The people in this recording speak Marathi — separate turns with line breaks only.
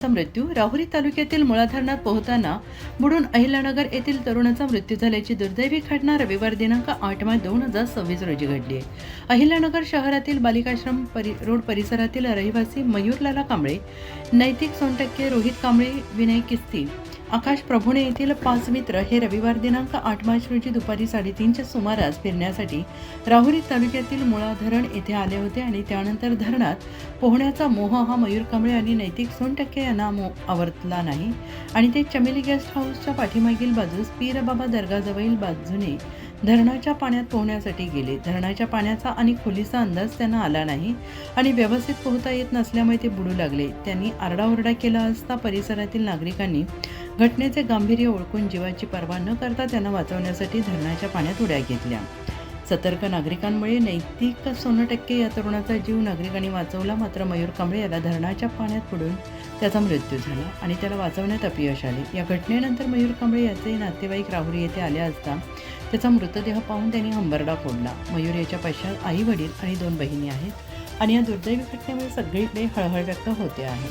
मृत्यू राहुरी तालुक्यातील मुळा धरणात पोहताना बुडून अहिल्यानगर येथील तरुणाचा मृत्यू झाल्याची दुर्दैवी घटना रविवार दिनांक 8 मार्च 2026 रोजी घडली आहे। अहिल्यानगर शहरातील बालिकाश्रम रोड परिसरातील रहिवासी मयूरलाला कांबळे, नैतिक सोनटक्के, रोहित कांबळे, विनय किस्ती, आकाश प्रभुणे येथील 5 मित्र हे रविवार दिनांक 8 मार्च रोजी दुपारी 3:30च्या सुमारास फिरण्यासाठी राहुरी तालुक्यातील मुळा धरण येथे आले होते आणि त्यानंतर धरणात पोहण्याचा मोह हा मयूर कांबळे आणि नैतिक सोनटक्के यांना आवरला नाही आणि ते चमेली गेस्ट हाऊसच्या पाठीमागील बाजूस पीरबाबा दर्गाजवळील बाजूने धरणाच्या पाण्यात पोहण्यासाठी गेले। धरणाच्या पाण्याचा आणि खोलीचा अंदाज त्यांना आला नाही आणि व्यवस्थित पोहता येत नसल्यामुळे ते बुडू लागले। त्यांनी आरडाओरडा केला असता परिसरातील नागरिकांनी घटनेचे गांभीर्य ओळखून जीवाची पर्वा न करता त्यांना वाचवण्यासाठी धरणाच्या पाण्यात उड्या घेतल्या। सतर्क नागरिकांमुळे नैतिक सोनटक्के या तरुणाचा जीव नागरिकांनी वाचवला, मात्र मयूर कांबळे याला धरणाच्या पाण्यात बुडून त्याचा मृत्यू झाला आणि त्याला वाचवण्यात अपयश आले। या घटनेनंतर मयूर कांबळे याचे नातेवाईक राहुरी येथे आले असता त्याचा मृतदेह पाहून त्यांनी हंबरडा फोडला। मयूर याच्या पश्चात आई वडील आणि 2 बहिणी आहेत आणि या दुर्दैवी घटनेमुळे सगळीकडे हळहळ व्यक्त होते आहे।